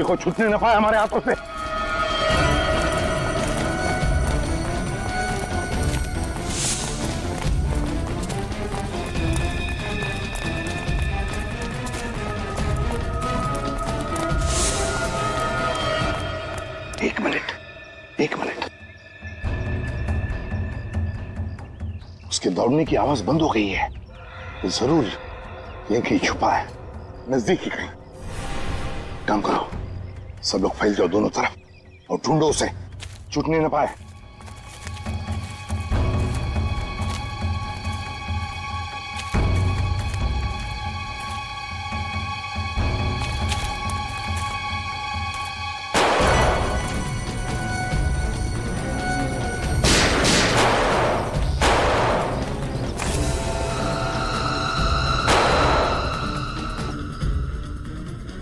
ये कोई छूटने न पाए हमारे हाथों से। एक मिनट, उसके दौड़ने की आवाज बंद हो गई है। वो जरूर यहीं कहीं छुपा है, नजदीक ही कहीं। काम करो, सब लोग फैल जाओ दोनों तरफ और ढूंढो उसे, छूटने न पाए।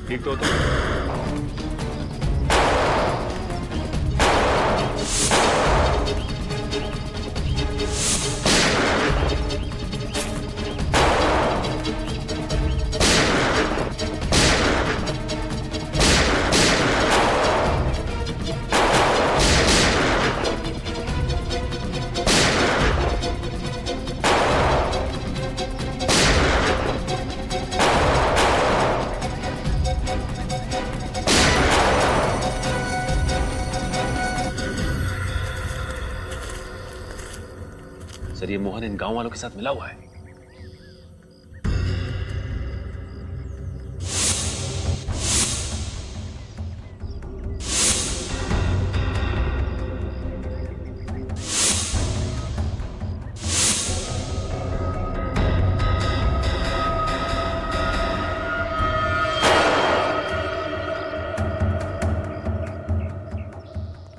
ठीक तो सर, ये मोहन इन गांव वालों के साथ मिला हुआ है।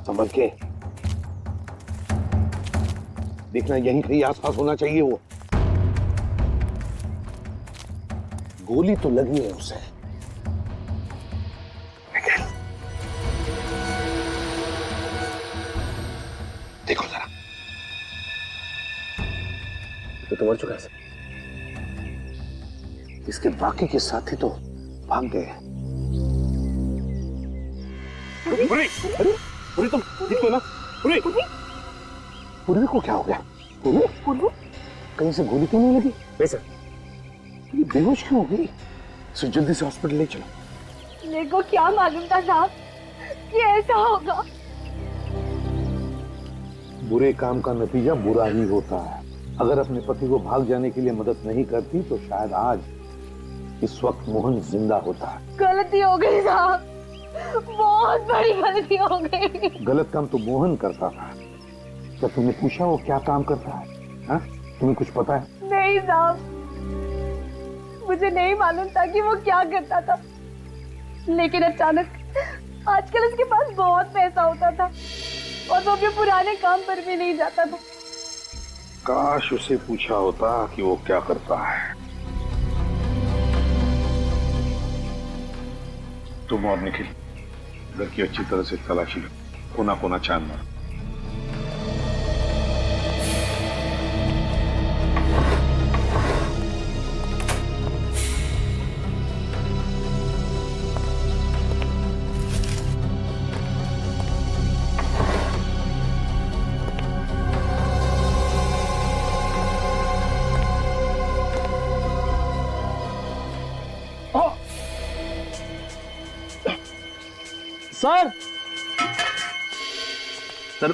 संभल के देखना, यहीं कहीं आसपास होना चाहिए। वो गोली तो लगी है उसे, देखो जरा। तो मर चुका है सर। इसके बाकी के साथी तो भाग गए। अरे तुम ठीक हो ना? पूर्वी को क्या हो गया? पूर्वी कहीं से गोली तो नहीं लगी? नहीं सर। ये बेहोश क्यों हो गई? इसे जल्दी से हॉस्पिटल ले चलो। मेरे को क्या मालूम था साहब कि ऐसा होगा। बुरे काम का नतीजा बुरा ही होता है। अगर अपने पति को भाग जाने के लिए मदद नहीं करती तो शायद आज इस वक्त मोहन जिंदा होता। गलती हो गई साहब, बहुत बड़ी गलती हो गई। गलत काम तो मोहन करता था। क्या तुमने पूछा वो क्या काम करता है? हाँ, तुम्हें कुछ पता है? नहीं साहब, मुझे नहीं मालूम था कि वो क्या करता था, लेकिन अचानक आजकल उसके पास बहुत पैसा होता था और वो भी पुराने काम पर भी नहीं जाता था। काश उसे पूछा होता कि वो क्या करता है। तुम और निखिल घर की अच्छी तरह से तलाशी लो, कोना कोना छान मारो। सर, सर,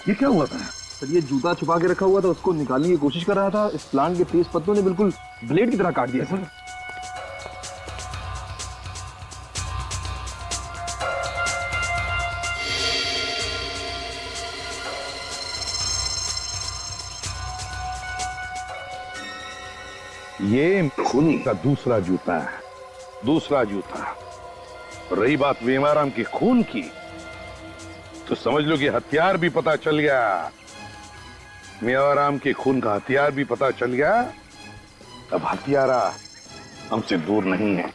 ये क्या हुआ था? सर ये जूता छुपा के रखा हुआ था, उसको निकालने की कोशिश कर रहा था। इस प्लांट के तेज पत्तों ने बिल्कुल ब्लेड की तरह काट दिया सर। ये खूनी का दूसरा जूता है, दूसरा जूता। रही बात वेमाराम के खून की, तो समझ लो कि हथियार भी पता चल गया। मेवाराम के खून का हथियार भी पता चल गया। अब हथियारा हमसे दूर नहीं है।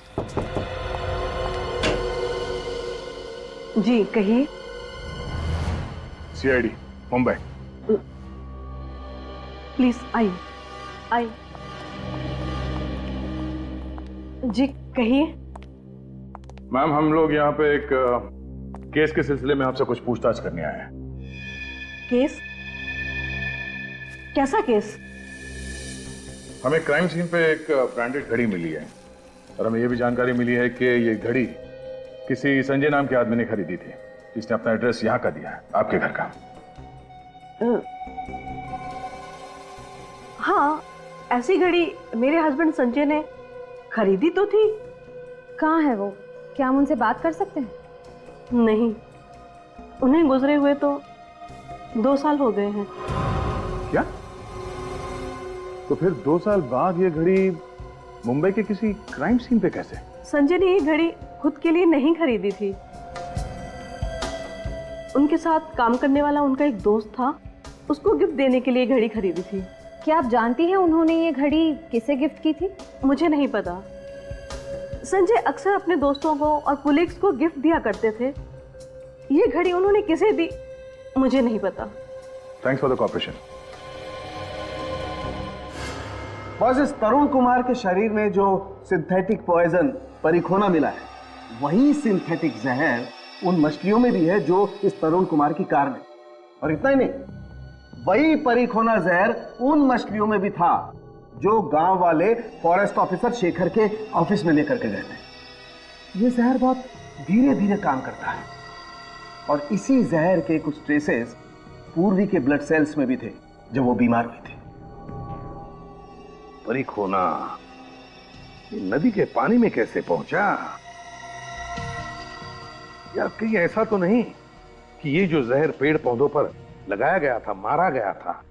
जी कहिए। सीआईडी मुंबई। प्लीज आइए आइए। जी कहिए। मैम, हम लोग यहाँ पे एक केस के सिलसिले में आपसे कुछ पूछताछ करने आए हैं। केस? कैसा केस? हमें क्राइम सीन पे एक ब्रांडेड घड़ी मिली है और हमें यह भी जानकारी मिली है कि ये घड़ी किसी संजय नाम के आदमी ने खरीदी थी, जिसने अपना एड्रेस यहाँ का दिया है, आपके घर का। हाँ, ऐसी घड़ी मेरे हस्बैंड संजय ने खरीदी तो थी। कहाँ है वो? क्या हम उनसे बात कर सकते हैं? नहीं, उन्हें गुजरे हुए तो 2 साल हो गए हैं। क्या? तो फिर 2 साल बाद ये घड़ी मुंबई के किसी क्राइम सीन पे कैसे? संजय ने ये घड़ी खुद के लिए नहीं खरीदी थी। उनके साथ काम करने वाला उनका एक दोस्त था, उसको गिफ्ट देने के लिए घड़ी खरीदी थी। क्या आप जानती हैं उन्होंने ये घड़ी किसे गिफ्ट की थी? मुझे नहीं पता। संजय अक्सर अपने दोस्तों को और पुलिस को गिफ्ट दिया करते थे। ये घड़ी उन्होंने किसे दी, मुझे नहीं पता। Thanks for the cooperation. बस इस तरुण कुमार के शरीर में जो सिंथेटिक पॉइजन परिखोना मिला है, वही सिंथेटिक जहर उन मछलियों में भी है जो इस तरुण कुमार की कार में। और इतना ही नहीं, वही परिखोना जहर उन मछलियों में भी था जो गांव वाले फॉरेस्ट ऑफिसर शेखर के ऑफिस में लेकर के गए थे। ये जहर बहुत धीरे धीरे काम करता है और इसी जहर के कुछ ट्रेसेस पूर्वी के ब्लड सेल्स में भी थे जब वो बीमार हुई थी। परिखोना नदी के पानी में कैसे पहुंचा? यार कहीं ऐसा तो नहीं कि ये जो जहर पेड़ पौधों पर लगाया गया था, मारा गया था,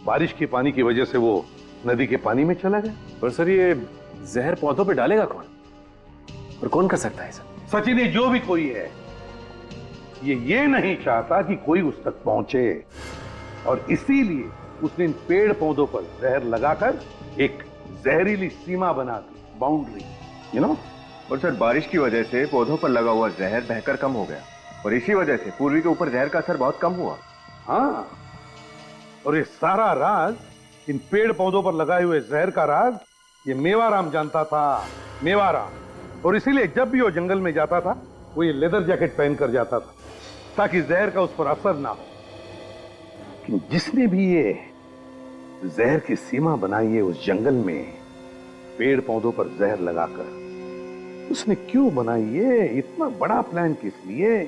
बारिश के पानी की वजह से वो नदी के पानी में चला गया? पर सर, ये जहर पौधों पे डालेगा कौन? और कौन कर सकता है सर? सचिन, ये जो भी कोई है, ये नहीं चाहता कि कोई उस तक पहुंचे और इसीलिए उसने इन पेड़ पौधों पर जहर लगाकर एक जहरीली सीमा बना दी, बाउंड्री, यू नो। और सर, बारिश की वजह से पौधों पर लगा हुआ जहर बहकर कम हो गया और इसी वजह से पूर्वी के ऊपर जहर का असर बहुत कम हुआ। हाँ, और ये सारा राज, इन पेड़ पौधों पर लगाए हुए जहर का राज, ये मेवाराम जानता था, मेवाराम। और इसीलिए जब भी वो जंगल में जाता था, वो ये लेदर जैकेट पहन कर जाता था ताकि जहर का उस पर असर ना हो। लेकिन जिसने भी ये जहर की सीमा बनाई है उस जंगल में, पेड़ पौधों पर जहर लगाकर, उसने क्यों बनाई है? इतना बड़ा प्लान किस लिए?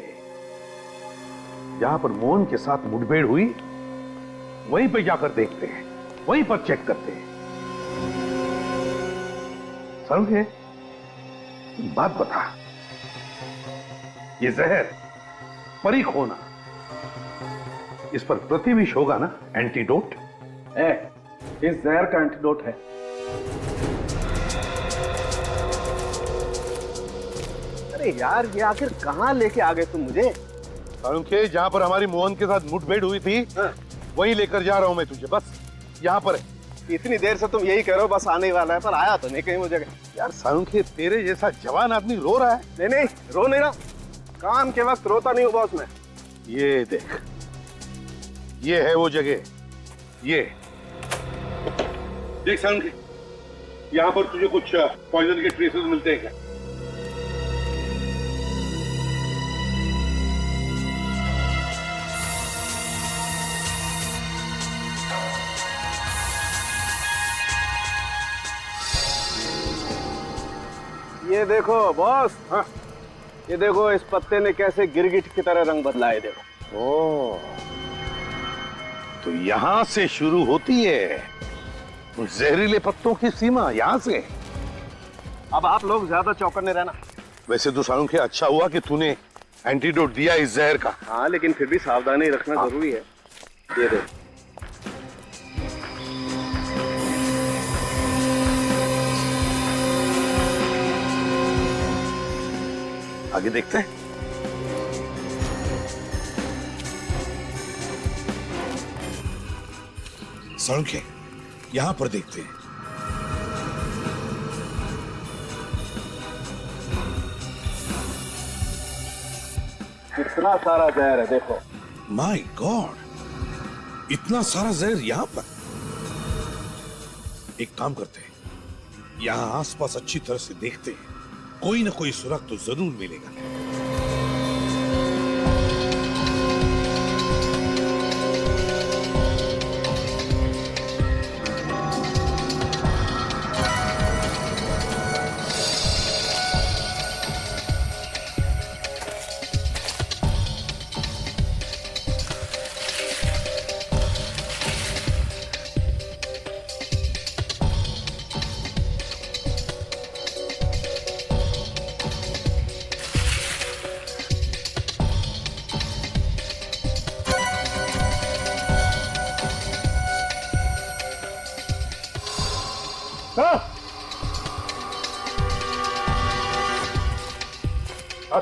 जहां पर मोहन के साथ मुठभेड़ हुई, वहीं पे जाकर देखते हैं, वहीं पर चेक करते हैं। समझे? बात बता, ये जहर परिखोना, इस पर प्रतिविष होगा ना एंटीडोट? इस जहर का एंटीडोट है। अरे यार, ये आखिर कहां लेके आ गए तुम मुझे? के जहां पर हमारी मोहन के साथ मुठभेड़ हुई थी, वहीं लेकर जा रहा हूं मैं तुझे। बस यहाँ पर है। इतनी देर से तुम यही कह रहे हो, बस आने ही वाला है, पर आया तो नहीं कहीं वो जगह। यार सारुंखे, तेरे जैसा जवान आदमी रो रहा है। नहीं नहीं, रो नहीं रहा, काम के वक्त रोता नहीं हूँ बॉस मैं। ये देख, ये है वो जगह, ये देख सारुंखे, यहाँ पर तुझे कुछ पॉइजन के ट्रेसेस मिलते हैं क्या? ये देखो बॉस, हाँ, ये देखो इस पत्ते ने कैसे गिरगिट की तरह रंग बदला है, देखो। ओह, तो यहां से शुरू होती है उन जहरीले पत्तों की सीमा, यहां से। अब आप लोग ज्यादा चौकन्ने रहना। वैसे तो सारुंखे, अच्छा हुआ कि तूने एंटीडोट दिया इस जहर का। हाँ, लेकिन फिर भी सावधानी रखना जरूरी है। ये देखो, आगे देखते हैं। सारुंखे, यहां पर देखते हैं। इतना सारा जहर है, देखो। माय गॉड, इतना सारा जहर यहां पर। एक काम करते हैं, यहां आसपास अच्छी तरह से देखते हैं कोई ना कोई सुराग तो जरूर मिलेगा।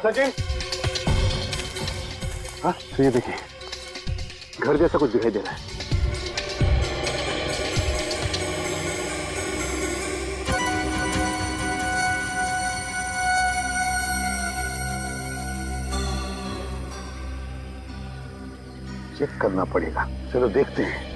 सचिन, हाँ तो ये देखिए, घर जैसा कुछ दिखाई दे रहा है। चेक करना पड़ेगा, चलो देखते हैं।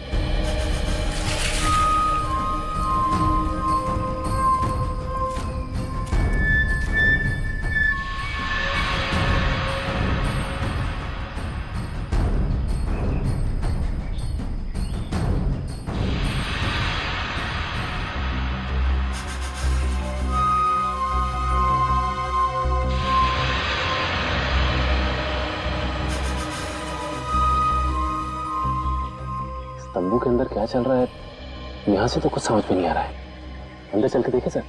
तंबू के अंदर क्या चल रहा है यहां से तो कुछ समझ में नहीं आ रहा है। अंदर चल के देखे सर।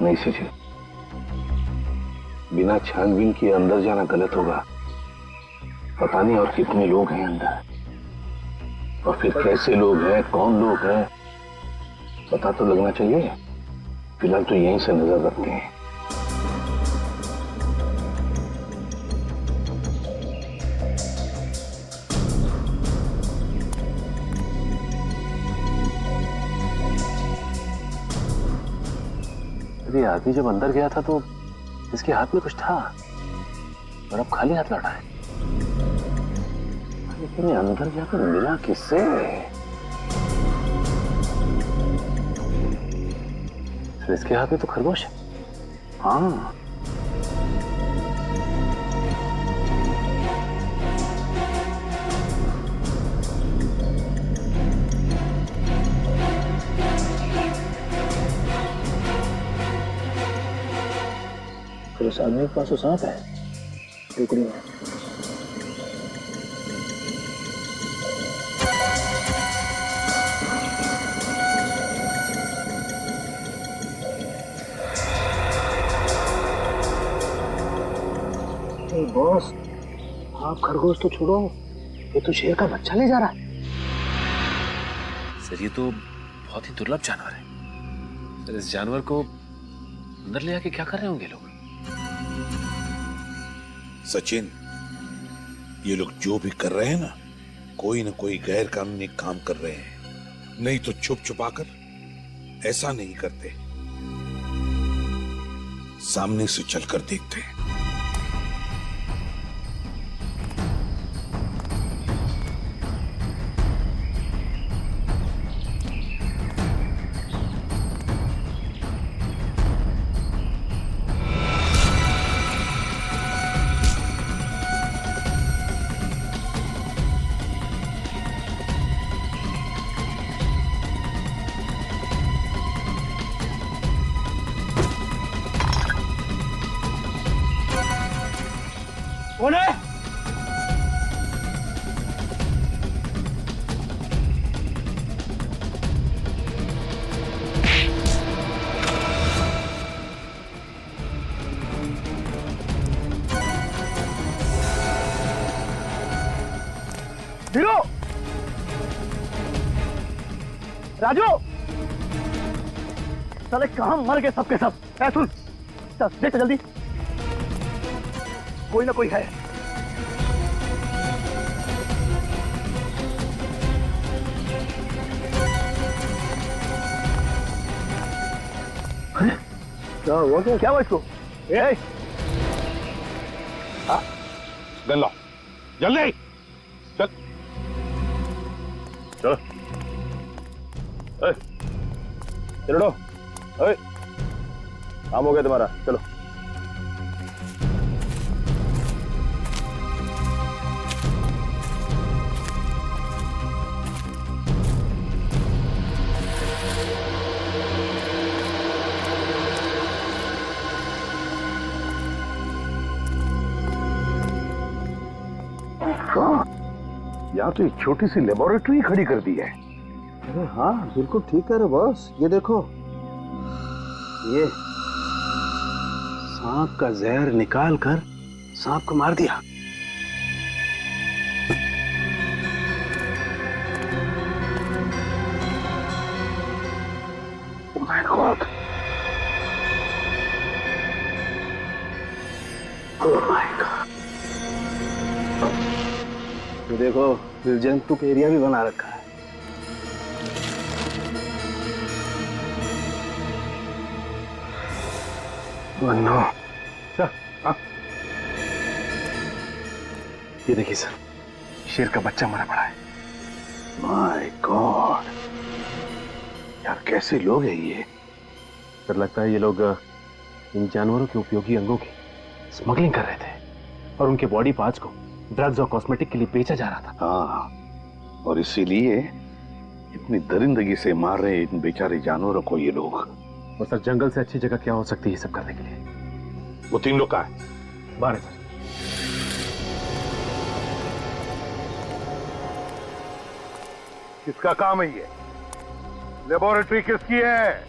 नहीं सचिन, बिना छानबीन किए अंदर जाना गलत होगा। पता नहीं और कितने लोग हैं अंदर, और फिर कैसे लोग हैं, कौन लोग हैं, पता तो लगना चाहिए। फिलहाल तो यहीं से नजर रखते हैं। ये आदमी जब अंदर गया था तो इसके हाथ में कुछ था और अब खाली हाथ लौटा है। लेकिन ये अंदर जाकर मिला किससे? तो इसके हाथ में तो खरगोश है। हाँ, फिर उस आदमी के पास तो सांप है टुकड़ी में। बॉस, आप खरगोश तो छोड़ो, ये तो शेर का बच्चा ले जा रहा है। सर ये तो बहुत ही दुर्लभ जानवर है। सर इस जानवर को अंदर ले आके क्या कर रहे होंगे लोग? सचिन, ये लोग जो भी कर रहे हैं ना कोई गैर कानूनी काम कर रहे हैं। नहीं तो छुप छुपाकर ऐसा नहीं करते, सामने से चलकर देखते हैं। कौन है? धीरो, राजू, साले कहां मर गए सबके सब? ऐ सुन, चल देख जल्दी, कोई ना कोई है। क्या हुआ? क्या हुआ इसको? गन लो, जल्दी चल। चलो, चलो, काम हो गया तुम्हारा, चलो। यहाँ तो एक छोटी सी लेबोरेटरी खड़ी कर दी है। अरे हाँ, बिल्कुल ठीक कह रहे बॉस। ये देखो, ये सांप का जहर निकाल कर सांप को मार दिया। Oh my God! Oh my God! ये देखो, जंतुक एरिया भी बना रखा है। Oh no! सर, हाँ। ये देखिए सर, शेर का बच्चा मरा पड़ा है। My God! यार कैसे लोग हैं ये? सर लगता है ये लोग इन जानवरों के उपयोगी अंगों की स्मगलिंग कर रहे थे और उनके बॉडी पार्ट्स को ड्रग्स और कॉस्मेटिक के लिए बेचा जा रहा था। हाँ, और इसीलिए इतनी दरिंदगी से मार रहे हैं इन बेचारे जानवरों को ये लोग। और सर जंगल से अच्छी जगह क्या हो सकती है ये सब करने के लिए? वो 3 लोग कहाँ हैं? बाहर है सर। किसका काम है ये? लेबोरेटरी किसकी है?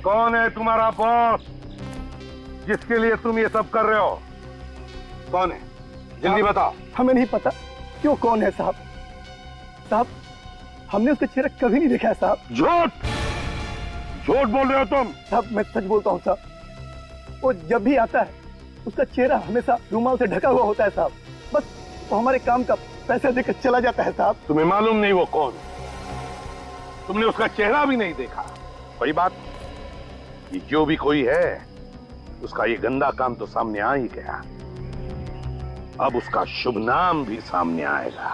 कौन है तुम्हारा बॉस जिसके लिए तुम ये सब कर रहे हो? कौन है? जल्दी बताओ। हमें नहीं पता क्यों कौन है साहब। साहब, हमने उसका चेहरा कभी नहीं देखा है साहब। झूठ! झूठ बोल रहे हो तुम? साहब मैं सच बोलता हूँ साहब। वो जब भी आता है उसका चेहरा हमेशा रुमाल से ढका हुआ होता है साहब। बस वो हमारे काम का पैसा देकर चला जाता है साहब। तुम्हें मालूम नहीं वो कौन है? तुमने उसका चेहरा भी नहीं देखा। वही बात, ये जो भी कोई है उसका ये गंदा काम तो सामने आ ही गया। अब उसका शुभ नाम भी सामने आएगा।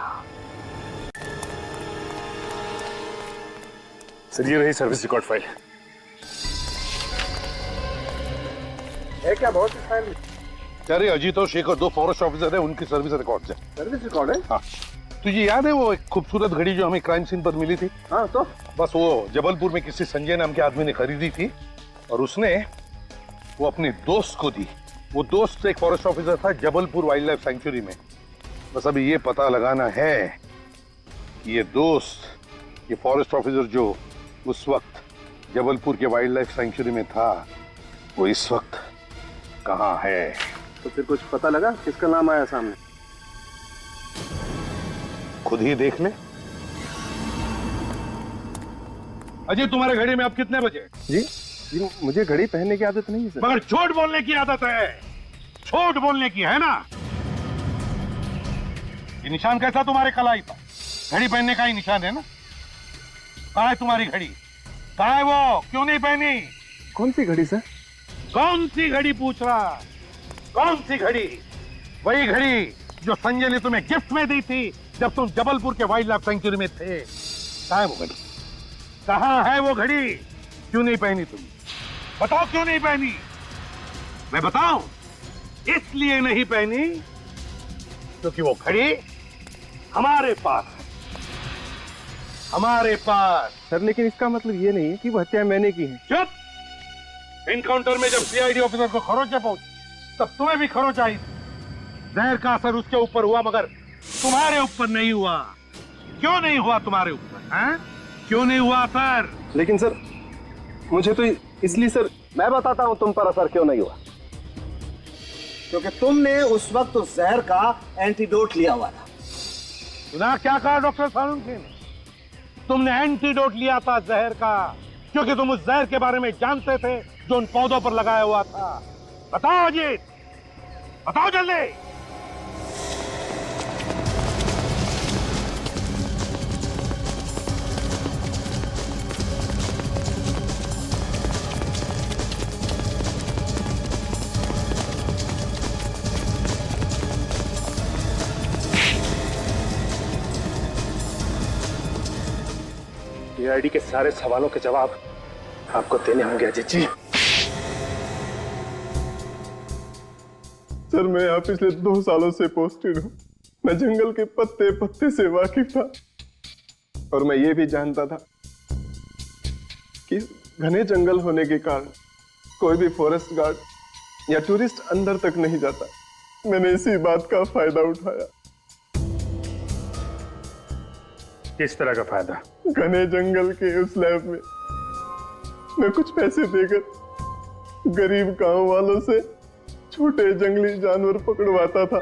सर ये रही सर्विस रिकॉर्ड फाइल। है क्या बहुत इस फाइल में? अरे अजीत और शेखर 2 फॉरेस्ट ऑफिसर है, उनकी सर्विस रिकॉर्ड है। सर्विस रिकॉर्ड है? हाँ, तुझे याद है वो एक खूबसूरत घड़ी जो हमें क्राइम सीन पर मिली थी? हाँ तो बस वो जबलपुर में किसी संजय नाम के आदमी ने खरीदी थी और उसने वो अपने दोस्त को दी। वो दोस्त एक फॉरेस्ट ऑफिसर था जबलपुर वाइल्ड लाइफ सेंचुरी में। बस अभी ये पता लगाना है कि ये दोस्त, ये फॉरेस्ट ऑफिसर जो उस वक्त जबलपुर के वाइल्ड लाइफ सेंचुरी में था, वो इस वक्त कहाँ है? तो फिर कुछ पता लगा किसका नाम आया सामने? खुद ही देख ले। अजय, तुम्हारे घड़ी में अब कितने बजे? जी मुझे घड़ी पहनने की आदत नहीं है सर। मगर झूठ बोलने की आदत है। झूठ बोलने की है ना? ये निशान कैसा तुम्हारे कलाई पर? घड़ी पहनने का ही निशान है ना? कहाँ है तुम्हारी घड़ी? कहाँ है वो? क्यों नहीं पहनी? कौन सी घड़ी सर? कौन सी घड़ी पूछ रहा? कौन सी घड़ी? वही घड़ी जो संजय ने तुम्हें गिफ्ट में दी थी जब तुम जबलपुर के वाइल्ड लाइफ सेंचुरी में थे। कहाँ है वो घड़ी? कहाँ है वो घड़ी? क्यों नहीं पहनी तुम? बताओ क्यों नहीं पहनी? मैं बताऊं? इसलिए नहीं पहनी क्योंकि वो घड़ी हमारे पास है। हमारे पास। सर लेकिन इसका मतलब ये नहीं है कि वो हत्या मैंने की है। चुप! इनकाउंटर में जब सीआईडी ऑफिसर को खरोंच पहुंची तब तुम्हें भी खरोंच आई थी। जहर का असर उसके ऊपर हुआ मगर तुम्हारे ऊपर नहीं हुआ। क्यों नहीं हुआ तुम्हारे ऊपर? हैं? क्यों नहीं हुआ असर? लेकिन सर मुझे तो इसलिए सर। मैं बताता हूं तुम पर असर क्यों नहीं हुआ। क्योंकि तुमने उस वक्त उस जहर का एंटीडोट लिया हुआ था। सुना क्या कहा डॉक्टर सालुंखे ने? तुमने एंटीडोट लिया था जहर का, क्योंकि तुम उस जहर के बारे में जानते थे जो उन पौधों पर लगाया हुआ था। बताओ अजीत, बताओ जल्दी। सीआईडी के सारे सवालों के जवाब आपको देने होंगे अजीत जी। सर मैं यहाँ पिछले 2 सालों से पोस्टेड हूँ। मैं जंगल के पत्ते पत्ते से वाकिफ था और मैं ये भी जानता था कि घने जंगल होने के कारण कोई भी फॉरेस्ट गार्ड या टूरिस्ट अंदर तक नहीं जाता। मैंने इसी बात का फायदा उठाया। किस तरह का फायदा? घने जंगल के उस लैब में मैं कुछ पैसे देकर गरीब गांव वालों से छोटे जंगली जानवर पकड़वाता था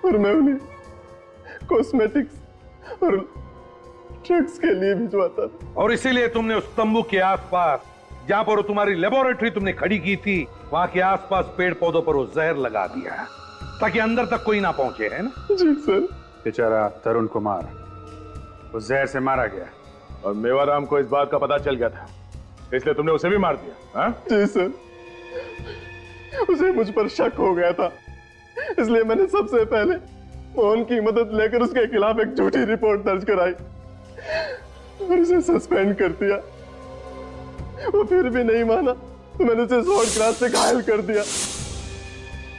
और मैं उन्हें कॉस्मेटिक्स और ड्रग्स के लिए भिजवाता था। और इसीलिए तुमने उस तंबू के आसपास जहां पर तुम्हारी लेबोरेटरी तुमने खड़ी की थी वहां के आसपास पेड़ पौधों पर वो जहर लगा दिया ताकि अंदर तक कोई ना पहुंचे, है ना? जी सर। बेचारा तरुण कुमार उस जहर से मारा गया और मेवाराम को इस बात का पता चल गया था, इसलिए तुमने उसे भी मार दिया। हाँ? जी सर, उसे मुझ पर शक हो गया था, इसलिए मैंने सबसे पहले मोहन की मदद लेकर उसके खिलाफ एक झूठी रिपोर्ट दर्ज कराई और उसे सस्पेंड कर दिया। वो फिर भी नहीं माना तो मैंने उसे शॉर्ट क्लास से घायल कर दिया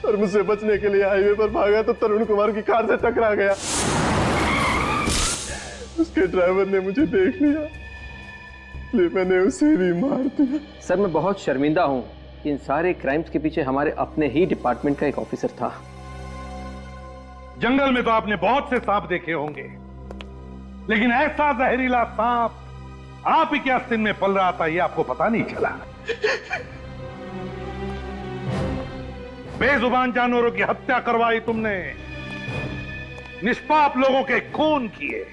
और मुझसे बचने के लिए हाईवे पर भागा तो तरुण कुमार की कार से टकरा गया। उसके ड्राइवर ने मुझे देख लिया इसलिए मैंने उसे भी मार दिया। सर मैं बहुत शर्मिंदा हूं कि इन सारे क्राइम्स के पीछे हमारे अपने ही डिपार्टमेंट का एक ऑफिसर था। जंगल में तो आपने बहुत से सांप देखे होंगे, लेकिन ऐसा जहरीला सांप आप ही के आस्तीन में पल रहा था ये आपको पता नहीं चला। बेजुबान जानवरों की हत्या करवाई तुमने, निष्पाप लोगों के खून किए।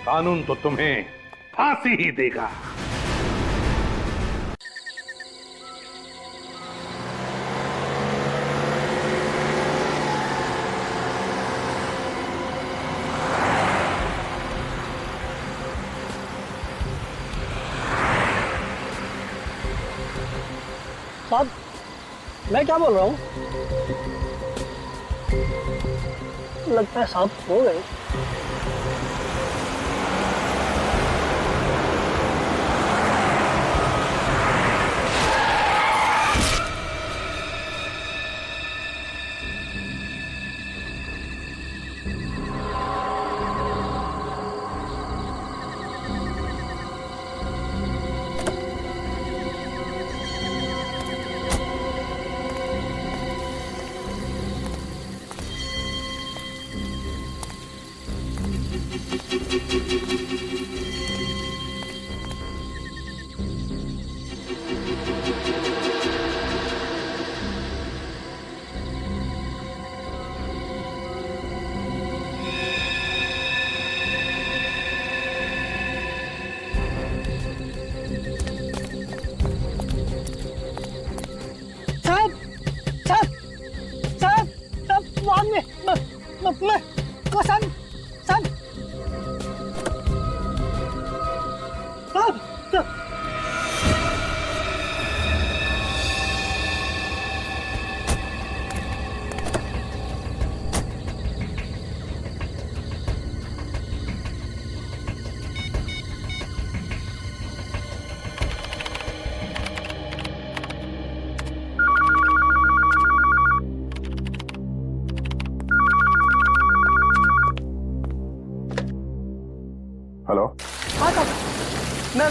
कानून तो तुम्हें फांसी ही देगा। साहब मैं क्या बोल रहा हूँ? लगता है साहब हो गए। हेलो। हाँ साहब मैं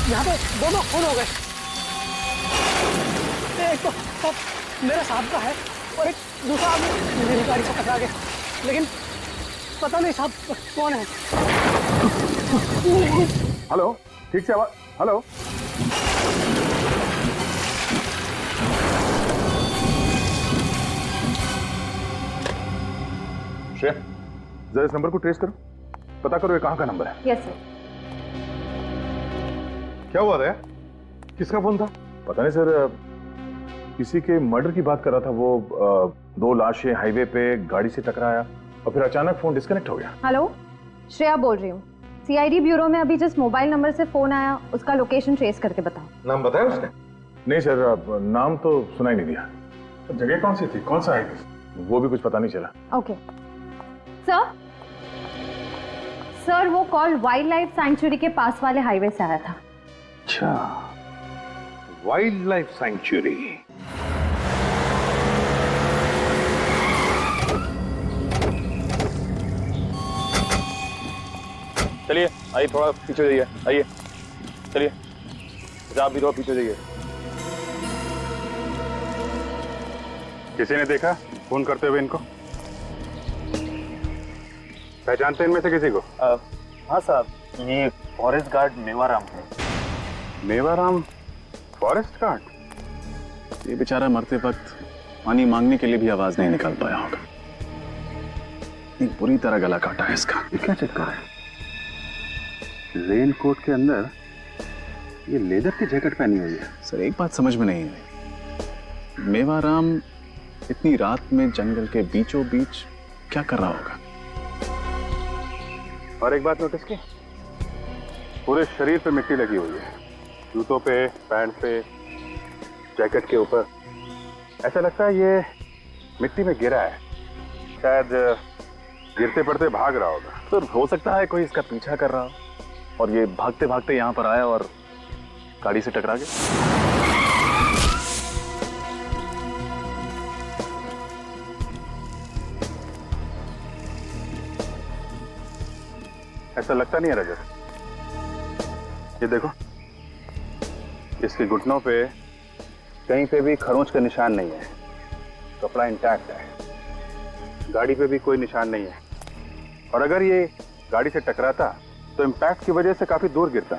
यहाँ पे दोनों खून हो गए। एक तो साहब मेरे साहब का है और एक दूसरा आदमी मेरी गाड़ी से टकरा गया, लेकिन पता नहीं साहब कौन है। हेलो, ठीक से आवाज। हेलो। श्रेया, जरा इस नंबर को ट्रेस करो, पता करो ये कहाँ का नंबर है। Yes sir. क्या हुआ था? किसका फोन था? पता नहीं सर, किसी के मर्डर की बात कर रहा था वो। 2 लाशें हाईवे पे गाड़ी से टकराया और फिर अचानक फोन डिस्कनेक्ट हो गया। हेलो, श्रेया बोल रही हूँ। सीआईडी ब्यूरो में अभी जिस मोबाइल नंबर से फोन आया उसका लोकेशन ट्रेस करके बताओ। नाम बताया उसने? नहीं सर, नाम तो सुनाई नहीं दिया। जगह कौन सी थी, कौन सा हाईवे, वो भी कुछ पता नहीं चला। ओके सर वो कॉल वाइल्ड लाइफ सैंक्चुरी के पास वाले हाईवे से आया था। अच्छा, वाइल्ड लाइफ सेंचुरी। चलिए आइए, थोड़ा पीछे जाइए, आइए चलिए, आप भी थोड़ा पीछे जाइए। किसी ने देखा फोन करते हुए इनको? पहचानते हैं इनमें से किसी को? हाँ साहब, ये फॉरेस्ट गार्ड मेवाराम है। Mewaram forest guard? ये बेचारा मरते वक्त पानी मांगने के लिए भी आवाज नहीं निकाल पाया होगा। एक बुरी तरह गला काटा है इसका। ये क्या चक्कर है? रेन कोट के अंदर ये लेदर की जैकेट पहनी हुई है। सर एक बात समझ में नहीं आई, मेवाराम इतनी रात में जंगल के बीचों बीच क्या कर रहा होगा? और एक बात नोटिस की, पूरे शरीर पे मिट्टी लगी हुई है, जूतों पे, पैंट पे, जैकेट के ऊपर। ऐसा लगता है ये मिट्टी में गिरा है, शायद गिरते पड़ते भाग रहा होगा। तो हो सकता है कोई इसका पीछा कर रहा हो और ये भागते भागते यहाँ पर आया और गाड़ी से टकरा गया। ऐसा लगता नहीं है रजत। ये देखो, इसके घुटनों पे कहीं पे भी खरोंच का निशान नहीं है, कपड़ा इंटैक्ट है, गाड़ी पे भी कोई निशान नहीं है। और अगर ये गाड़ी से टकराता तो इम्पैक्ट की वजह से काफी दूर गिरता।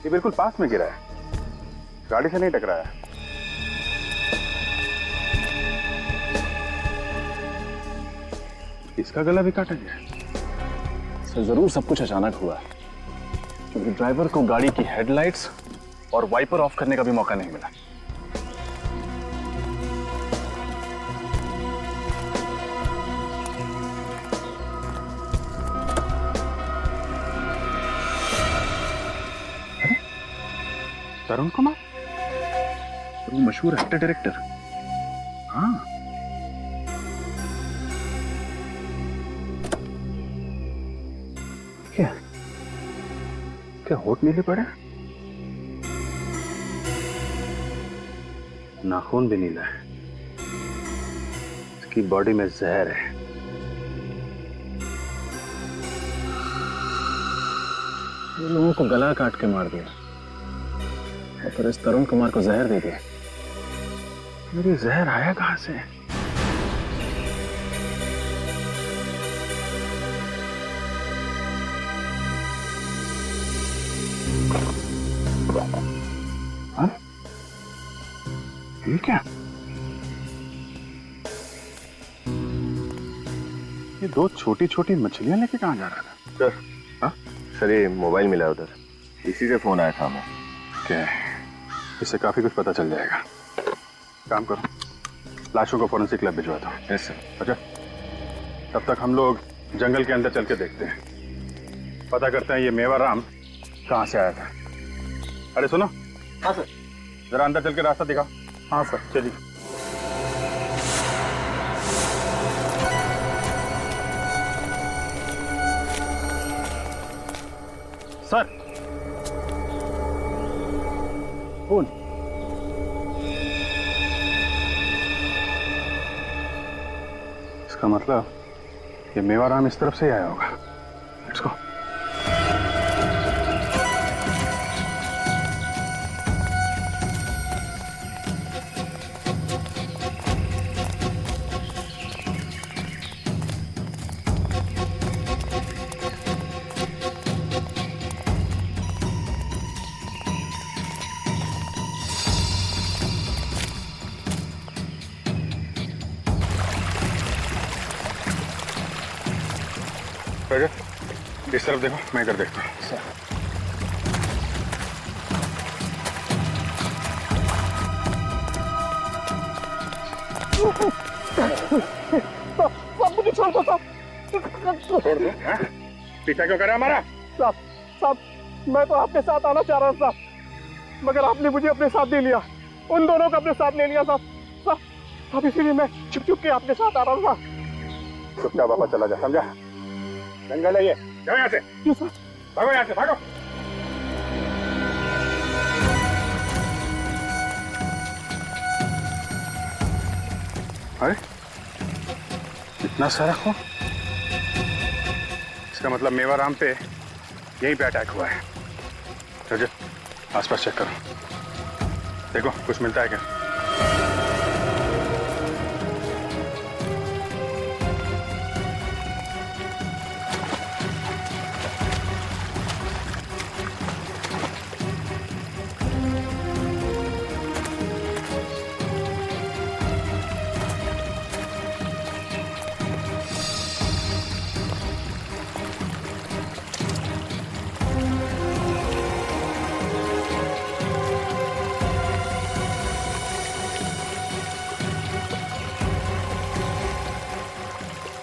ये बिल्कुल पास में गिरा है, गाड़ी से नहीं टकराया। इसका गला भी काटा गया। सर जरूर सब कुछ अचानक हुआ है, क्योंकि ड्राइवर को गाड़ी की हेडलाइट्स और वाइपर ऑफ करने का भी मौका नहीं मिला। तरुण कुमार, वो मशहूर एक्टर डायरेक्टर। हाँ, क्या क्या होठ नीले पड़े? नाखून भी नीला है, इसकी बॉडी में जहर है। ये लोगों को गला काट के मार दिया और फिर इस तरुण कुमार को जहर दे दिया। मेरी जहर आया कहां से? हाँ? ये क्या? ये दो छोटी छोटी मछलियां लेके कहां जा रहा था? सर, हाँ सर, ये मोबाइल मिला उधर, इसी से फोन आया था हमें। क्या है? इससे काफी कुछ पता चल जाएगा। काम करो, लाशों को फॉरेंसिक लैब भिजवा दो। Yes sir. अच्छा, तब तक हम लोग जंगल के अंदर चल के देखते हैं, पता करते हैं ये मेवाराम कहाँ से आया था। अरे सुनो। हाँ सर। जरा अंदर चल के रास्ता दिखाओ। हाँ सर, चलिए। Sir, phone. इसका मतलब ये मेवाराम इस तरफ से ही आया होगा। Let's go. इस तरफ देखो, मैं इधर देखता हूँ। मुझे छोड़ दो साहब। छोड़ दो? पीछा क्यों कर रहा है हमारा? साहब, मैं तो आपके साथ आना चाह रहा था साहब, मगर आपने मुझे अपने साथ नहीं लिया, उन दोनों को अपने साथ ले लिया साहब। साहब इसीलिए मैं छुप छुप के आपके साथ आ रहा था। चुपचाप वापस चला जा, समझा? जंगल है ये, जाओ यहाँ से। भागो यहाँ से, भागो। अरे इतना सारा खून, इसका मतलब मेवाराम पे यहीं पे अटैक हुआ है। चलो आसपास चेक करो, देखो कुछ मिलता है क्या।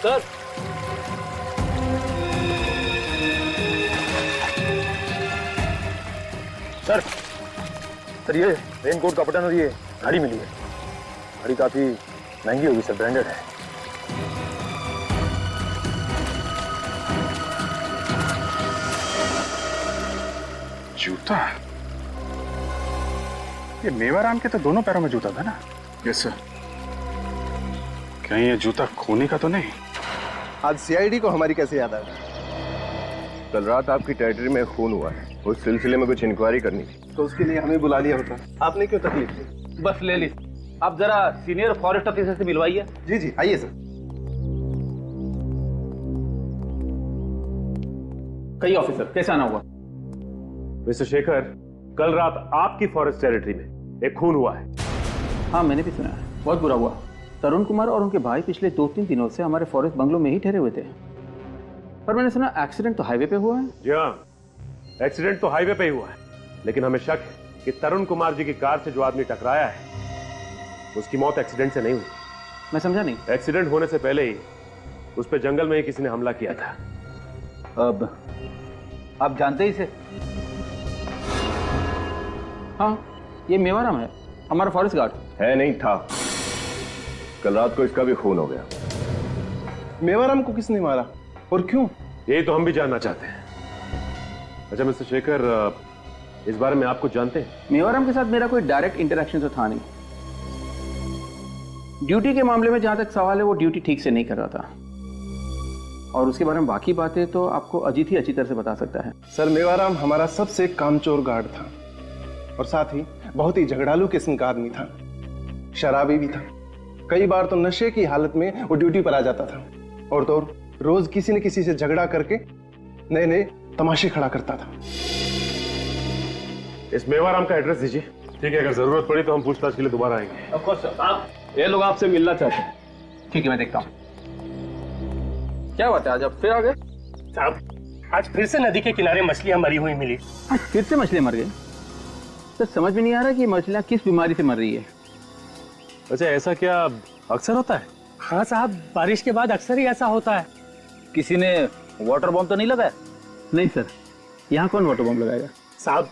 सर सर सर ये रेनकोट का बटन और ये घड़ी मिली है। घड़ी काफी महंगी होगी सर, ब्रांडेड है। जूता, ये मेवाराम के तो दोनों पैरों में जूता था ना। Yes sir. कहीं ये जूता खूनी का तो नहीं? आज सीआईडी को हमारी कैसे याद आ गई? कल रात आपकी टेरिटरी में खून हुआ है, उस सिलसिले में कुछ इंक्वायरी करनी थी। तो उसके लिए हमें बुला लिया होता, आपने क्यों तकलीफ दी? बस ले ली। आप जरा सीनियर फॉरेस्ट ऑफिसर से मिलवाइए। जी जी आइए सर। कई ऑफिसर, कैसे आना हुआ? मिस्टर शेखर, कल रात आपकी फॉरेस्ट टेरिटरी में एक खून हुआ है। हाँ मैंने भी सुना है, बहुत बुरा हुआ। तरुण कुमार और उनके भाई पिछले 2-3 दिनों से हमारे फॉरेस्ट बंगलों में ही ठहरे हुए थे, पर मैंने सुना एक्सीडेंट तो हाईवे पे हुआ है। जी हाँ, एक्सीडेंट तो हाईवे पे ही हुआ है, लेकिन हमें शक है कि तरुण कुमार जी की कार से जो आदमी टकराया है उसकी मौत एक्सीडेंट से नहीं हुई। मैं समझा नहीं। एक्सीडेंट होने से पहले ही उस पर जंगल में ही किसी ने हमला किया था। अब आप जानते ही इसे? हाँ, ये मेवाराम है, हमारा फॉरेस्ट गार्ड है। नहीं था, कल रात को इसका भी खून हो गया। मेवाराम को किसने मारा और क्यों? यही तो हम भी जानना चाहते हैं। अच्छा मिस्टर शेखर, इस बारे में आप कुछ जानते हैं? मेवाराम के साथ मेरा कोई डायरेक्ट इंटरेक्शन तो था नहीं। ड्यूटी के मामले में जहां तक सवाल है, वो ड्यूटी ठीक से नहीं कर रहा था, और उसके बारे में बाकी बातें तो आपको अजीत ही अच्छी तरह से बता सकता है। सर मेवाराम हमारा सबसे कामचोर गार्ड था, और साथ ही बहुत ही झगड़ालू किस्म का आदमी था, शराबी भी था। कई बार तो नशे की हालत में वो ड्यूटी पर आ जाता था, और तो रोज किसी न किसी से झगड़ा करके नए नए तमाशे खड़ा करता था। इस मेवाराम का एड्रेस दीजिए। ठीक है, अगर जरूरत पड़ी तो हम पूछताछ के लिए दोबारा आएंगे। ऑफ कोर्स सर, ये लोग आपसे मिलना चाहते हैं। ठीक है, मैं देखता हूँ। क्या बात है, आज आप फिर आ गए? साहब आज फिर से नदी के किनारे मछलियां मरी हुई मिली। आज फिर से मछलियां मर गई? सर समझ में नहीं आ रहा कि मछलियां किस बीमारी से मर रही है। अच्छा, ऐसा क्या अक्सर होता है? हाँ साहब, बारिश के बाद अक्सर ही ऐसा होता है। किसी ने वाटर बॉम्ब तो नहीं लगाया? नहीं सर, यहाँ कौन वाटर बॉम्ब लगाएगा? साहब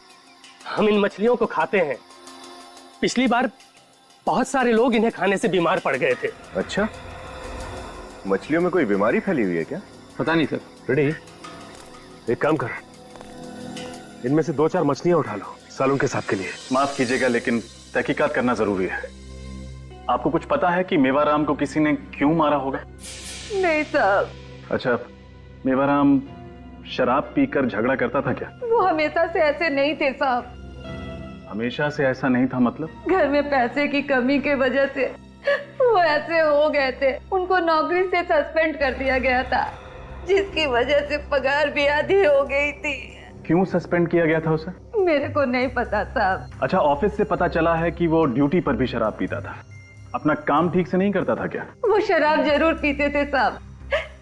हम इन मछलियों को खाते हैं। पिछली बार बहुत सारे लोग इन्हें खाने से बीमार पड़ गए थे। अच्छा, मछलियों में कोई बीमारी फैली हुई है क्या? पता नहीं सर। रेडी, एक काम कर, इनमें से 2-4 मछलियां उठा लो सालों के साथ के लिए। माफ कीजिएगा, लेकिन तहकीकात करना जरूरी है। आपको कुछ पता है कि मेवाराम को किसी ने क्यों मारा होगा? नहीं साहब। अच्छा, मेवाराम शराब पीकर झगड़ा करता था क्या? वो हमेशा से ऐसे नहीं थे साहब। हमेशा से ऐसा नहीं था मतलब? घर में पैसे की कमी के वजह से वो ऐसे हो गए थे। उनको नौकरी से सस्पेंड कर दिया गया था, जिसकी वजह से पगार भी आधी हो गई थी। क्यों सस्पेंड किया गया था उसे? मेरे को नहीं पता साहब। अच्छा, ऑफिस से पता चला है कि वो ड्यूटी पर भी शराब पीता था। अपना काम ठीक से नहीं करता था क्या? वो शराब जरूर पीते थे साहब,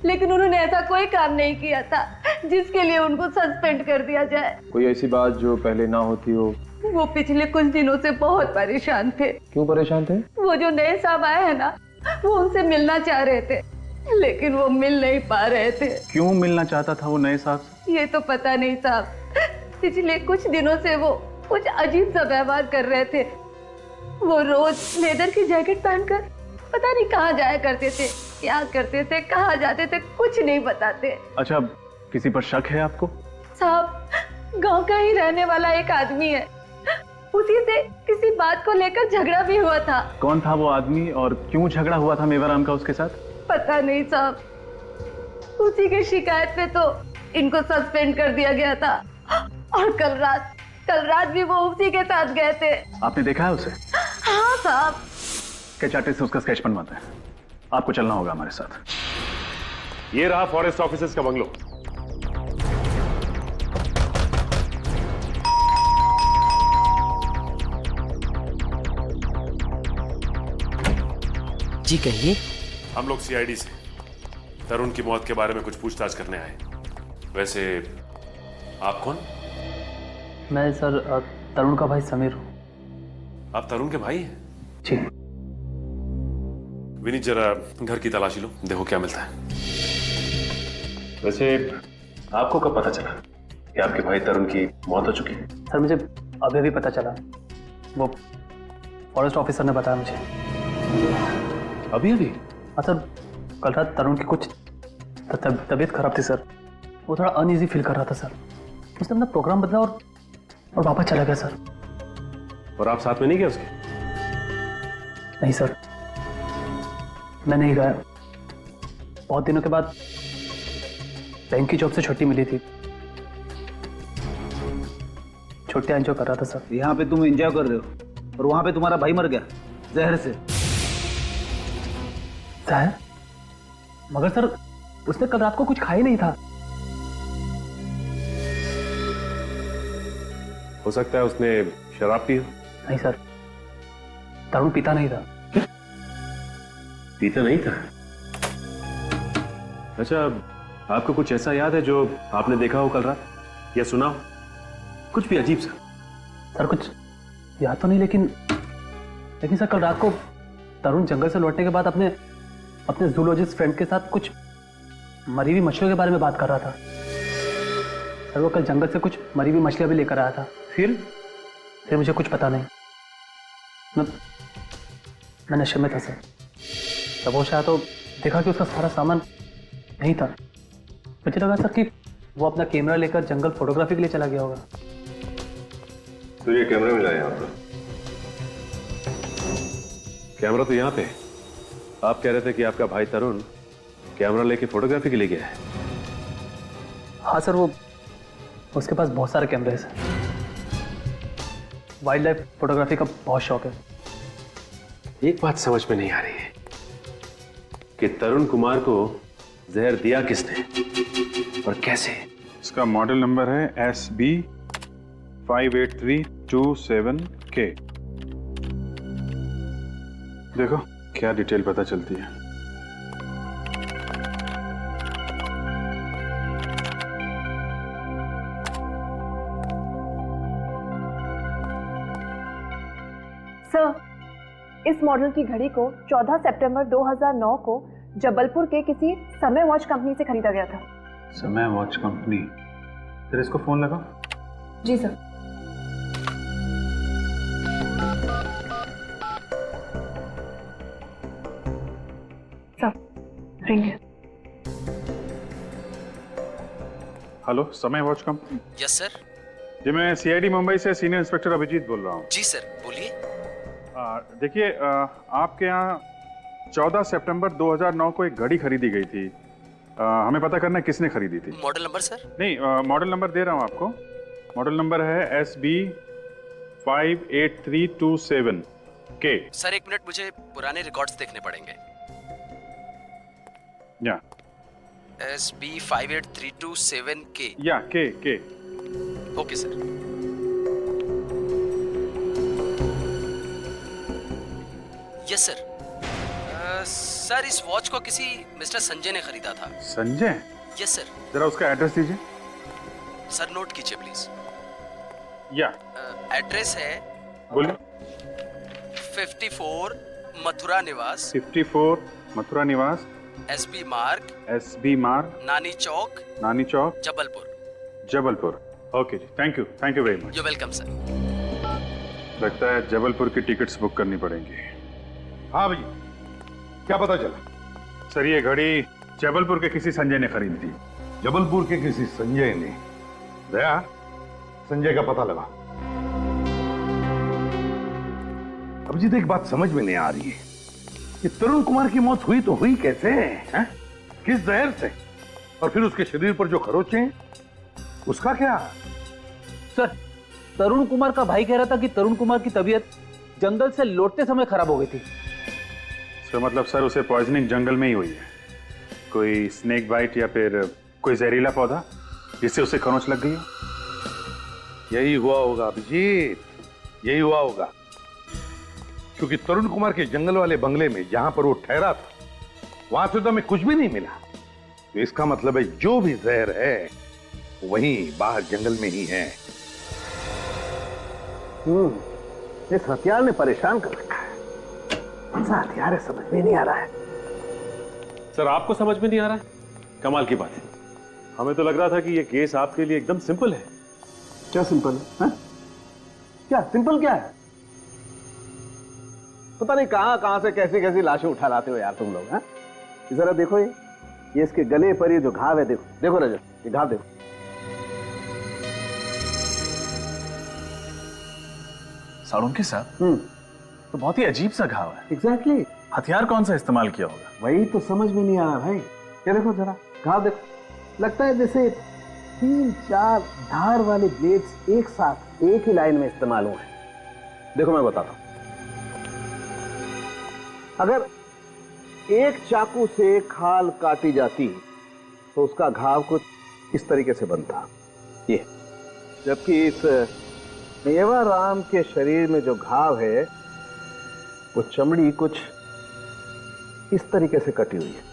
लेकिन उन्होंने ऐसा कोई काम नहीं किया था जिसके लिए उनको सस्पेंड कर दिया जाए। कोई ऐसी बात जो पहले ना होती हो? वो पिछले कुछ दिनों से बहुत परेशान थे। क्यों परेशान थे? वो जो नए साहब आए हैं ना, वो उनसे मिलना चाह रहे थे, लेकिन वो मिल नहीं पा रहे थे। क्यों मिलना चाहता था वो नए साहब से? ये तो पता नहीं साहब। पिछले कुछ दिनों से वो कुछ अजीब सा व्यवहार कर रहे थे। वो रोज लेदर की जैकेट पहनकर पता नहीं कहाँ जाया करते थे, क्या करते थे, कहाँ जाते थे, कुछ नहीं बताते। अच्छा, किसी पर शक है आपको? साहब गांव का ही रहने वाला एक आदमी है, उसी से किसी बात को लेकर झगड़ा भी हुआ था। कौन था वो आदमी और क्यों झगड़ा हुआ था मेवाराम का उसके साथ? पता नहीं साहब, उसी की शिकायत पे तो इनको सस्पेंड कर दिया गया था। और कल रात भी वो उसी के साथ गए थे। आपने देखा है उसे? हाँ साहब। स्केच आर्टिस्ट से उसका स्केच बनवाते हैं। आपको चलना होगा हमारे साथ। ये रहा फॉरेस्ट ऑफिसर्स का बंगलो। जी कहिए। हम लोग सीआईडी से तरुण की मौत के बारे में कुछ पूछताछ करने आए। वैसे आप कौन? मैं सर तरुण का भाई समीर हूँ। आप तरुण के भाई हैं? जी। विनीत जरा घर की तलाशी लो, देखो क्या मिलता है। वैसे आपको कब पता चला कि आपके भाई तरुण की मौत हो चुकी है? सर मुझे अभी भी पता चला, वो फॉरेस्ट ऑफिसर ने बताया मुझे। अभी? हाँ सर, कल रात तरुण की कुछ तबीयत खराब थी सर। वो थोड़ा अनईजी फील कर रहा था सर। उसने अपना प्रोग्राम बदला और वापस चला गया सर। और आप साथ में नहीं गए उसके? नहीं सर, मैं नहीं गया। बहुत दिनों के बाद बैंक की जॉब से छुट्टी मिली थी, छुट्टियां एंजॉय कर रहा था सर। यहाँ पे तुम एंजॉय कर रहे हो और वहां पे तुम्हारा भाई मर गया जहर से। जहर? मगर सर उसने कल रात को कुछ खाया नहीं था। हो सकता है उसने शराब पी हो। नहीं सर, तरुण पीता नहीं था। पीता नहीं था? अच्छा, आपको कुछ ऐसा याद है जो आपने देखा हो कल रात या सुना हो? कुछ भी अजीब सा। सर कुछ याद तो नहीं, लेकिन सर कल रात को तरुण जंगल से लौटने के बाद अपने जूलॉजिस्ट फ्रेंड के साथ कुछ मरी हुई मछलियों के बारे में बात कर रहा था। सर वो कल जंगल से कुछ मरी हुई मछलियां भी लेकर आया था। फिर मुझे कुछ पता नहीं। मैं नशे में था सर। जब होश आया तो देखा कि उसका सारा सामान नहीं था। मुझे लगा सर कि वो अपना कैमरा लेकर जंगल फोटोग्राफी के लिए चला गया होगा। तो ये कैमरा मिला यहाँ पर? कैमरा तो यहाँ पे है। आप कह रहे थे कि आपका भाई तरुण कैमरा लेके फोटोग्राफी के लिए गया है? हाँ सर, वो उसके पास बहुत सारे कैमरे हैं। वाइल्ड लाइफ फोटोग्राफी का बहुत शौक है। एक बात समझ में नहीं आ रही है कि तरुण कुमार को जहर दिया किसने और कैसे? इसका मॉडल नंबर है SB 58327K। देखो क्या डिटेल पता चलती है। सर, इस मॉडल की घड़ी को 14 सितंबर 2009 को जबलपुर के किसी समय वॉच कंपनी से खरीदा गया था। समय वॉच कंपनी? फिर इसको फोन लगाओ। जी सर। रिंग है। Hello, Samay watch company? Yes sir. जी मैं CID मुंबई से सीनियर इंस्पेक्टर अभिजीत बोल रहा हूँ। जी सर, बोलिए। देखिए, आपके यहाँ 14 सितंबर 2009 को एक घड़ी खरीदी गई थी। हमें पता करना है किसने खरीदी थी। Model number sir? नहीं, मॉडल नंबर दे रहा हूँ आपको। मॉडल नंबर है SB 58327K। सर एक मिनट, मुझे पुराने रिकॉर्ड्स देखने पड़ेंगे। या SB 58327K। या K। Okay sir. Yes sir. Sir इस वॉच को किसी मिस्टर संजय ने खरीदा था। संजय? Yes sir. जरा उसका एड्रेस दीजिए। सर नोट कीजिए प्लीज। या एड्रेस है, बोलिए। 54 मथुरा निवास। 54 मथुरा निवास। SB मार्ग। नानी चौक जबलपुर। ओके जी, thank you very much. You welcome sir. लगता है जबलपुर की टिकट्स बुक करनी पड़ेंगी। हाँ भैया, क्या पता चला? सर ये घड़ी जबलपुर के किसी संजय ने खरीदी थी। जबलपुर के किसी संजय ने? दया, संजय का पता लगा। अभिजीत एक बात समझ में नहीं आ रही है कि तरुण कुमार की मौत हुई तो हुई कैसे है? किस जहर से? और फिर उसके शरीर पर जो खरोचे हैं उसका क्या? सर, तरुण कुमार का भाई कह रहा था कि तरुण कुमार की तबीयत जंगल से लौटते समय खराब हो गई थी। तो मतलब सर उसे पॉइजनिंग जंगल में ही हुई है? कोई स्नेक बाइट या फिर कोई जहरीला पौधा जिससे उसे खरोंच लग गई हो? यही हुआ होगा अभिजीत, यही हुआ होगा। क्योंकि तरुण कुमार के जंगल वाले बंगले में जहां पर वो ठहरा था वहां से तो हमें कुछ भी नहीं मिला। तो इसका मतलब है जो भी जहर है वहीं बाहर जंगल में ही है। इस हथियार ने परेशान कर रखा है। कौन सा हथियार है समझ में नहीं आ रहा है। सर आपको समझ में नहीं आ रहा है? कमाल की बात है। हमें तो लग रहा था कि ये केस आपके लिए एकदम सिंपल है। क्या सिंपल है? क्या सिंपल क्या है? पता नहीं कहां से कैसी कैसी लाशें उठा लाते हो यार तुम लोग। हैं? जरा देखो ये इसके गले पर ये जो घाव है, देखो देखो रजत, ये घाव देखो। साळुंखे साहब, तो बहुत ही अजीब सा घाव है। एग्जैक्टली। हथियार कौन सा इस्तेमाल किया होगा? वही तो समझ में नहीं आ रहा भाई। ये देखो जरा घाव देखो, लगता है जैसे 3-4 धार वाले ब्लेड्स एक साथ एक ही लाइन में इस्तेमाल हुए हैं। देखो मैं बताता हूं, अगर एक चाकू से खाल काटी जाती तो उसका घाव कुछ इस तरीके से बनता ये, जबकि इस मेवाराम के शरीर में जो घाव है वो चमड़ी कुछ इस तरीके से कटी हुई है।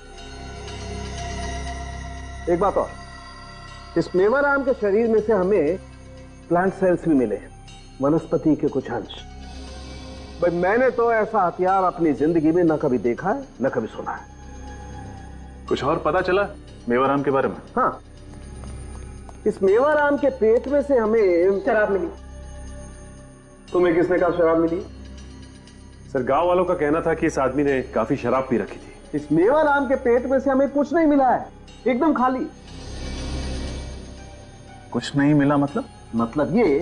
एक बात और, इस मेवाराम के शरीर में से हमें प्लांट सेल्स भी मिले, वनस्पति के कुछ अंश। भाई मैंने तो ऐसा हथियार अपनी जिंदगी में न कभी देखा है न कभी सुना है। कुछ और पता चला मेवाराम के बारे में? हाँ, इस मेवाराम के पेट में से हमें शराब मिली। तुम्हें किसने कहा शराब मिली? सर गांव वालों का कहना था कि इस आदमी ने काफी शराब पी रखी थी। इस मेवाराम के पेट में से हमें कुछ नहीं मिला है, एकदम खाली। कुछ नहीं मिला मतलब? मतलब ये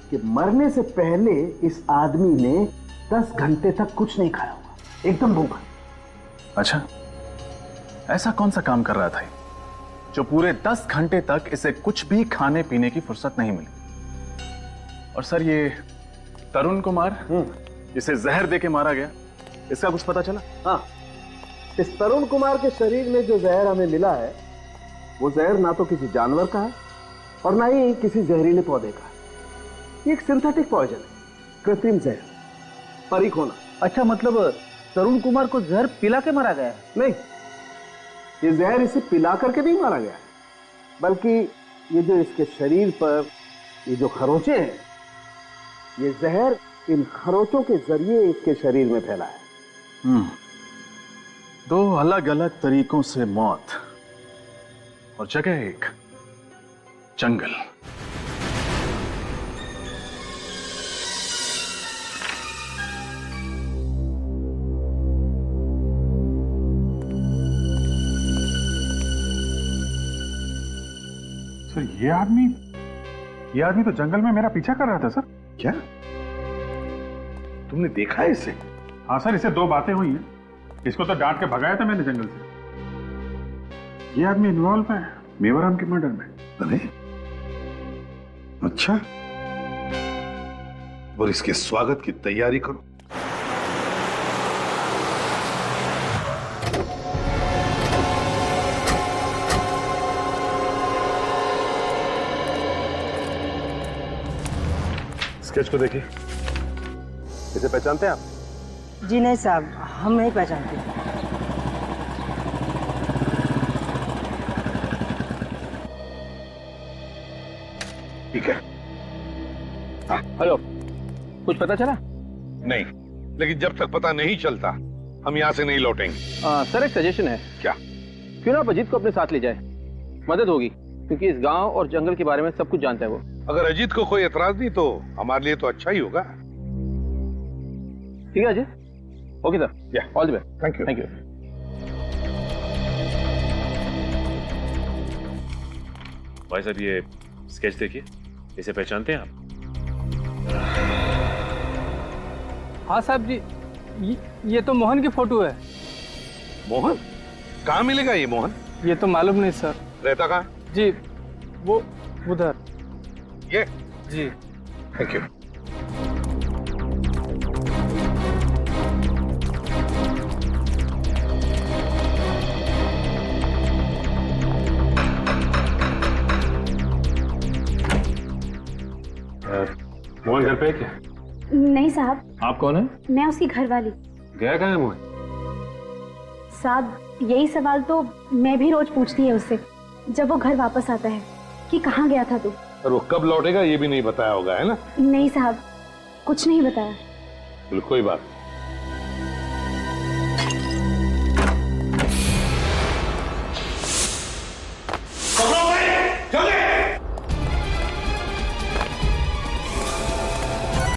कि मरने से पहले इस आदमी ने 10 घंटे तक कुछ नहीं खाया हुआ, एकदम भूखा। अच्छा, ऐसा कौन सा काम कर रहा था जो पूरे 10 घंटे तक इसे कुछ भी खाने पीने की फुर्सत नहीं मिली? और सर ये तरुण कुमार जिसे जहर देके मारा गया, इसका कुछ पता चला? हाँ, इस तरुण कुमार के शरीर में जो जहर हमें मिला है वो जहर ना तो किसी जानवर का है और ना ही किसी जहरीले पौधे का है। ये एक सिंथेटिक पॉइजन है, कृत्रिम जहर, परिखोना। अच्छा, मतलब तरुण कुमार को जहर पिला के मारा गया है? नहीं, ये जहर इसे पिला करके नहीं मारा गया है, बल्कि ये जो इसके शरीर पर ये जो खरोंचे हैं, ये जहर इन खरोचों के जरिए इसके शरीर में फैला है। 2 अलग अलग तरीकों से मौत और जगह एक जंगल। सर ये आदमी तो जंगल में मेरा पीछा कर रहा था सर। क्या तुमने देखा है इसे? हाँ सर, इसे 2 बातें हुई हैं। इसको तो डांट के भगाया था मैंने जंगल से। ये आदमी इन्वॉल्व है मेवाराम के मर्डर में। अरे अच्छा, और इसके स्वागत की तैयारी करो। स्केच को देखिए, इसे पहचानते हैं आप? जी नहीं साहब, हम नहीं पहचानते। ठीक है। हाँ। हेलो, कुछ पता चला? नहीं, लेकिन जब तक पता नहीं चलता हम यहाँ से नहीं लौटेंगे। सर एक सजेशन है। क्या? क्यों ना आप अजीत को अपने साथ ले जाए, मदद होगी, क्योंकि इस गांव और जंगल के बारे में सब कुछ जानता है वो। अगर अजीत को कोई एतराज नहीं तो हमारे लिए तो अच्छा ही होगा। ठीक है Ajit, okay sir, all the best. Thank you. Thank you. भाई साहब ये स्केच देखिए, इसे पहचानते हैं आप? हाँ साहब जी, ये तो मोहन की फोटो है। मोहन? कहाँ मिलेगा ये मोहन? ये तो मालूम नहीं सर। रहता कहाँ? जी वो उधर। ये? जी। Thank you. मोहन घर पे है क्या? नहीं साहब। आप कौन है? मैं उसकी घरवाली। गया कहाँ है मोहन? साहब यही सवाल तो मैं भी रोज पूछती है उससे जब वो घर वापस आता है कि कहाँ गया था तू। और वो कब लौटेगा ये भी नहीं बताया होगा, है ना? नहीं साहब, कुछ नहीं बताया। बिल्कुल कोई बात नहीं।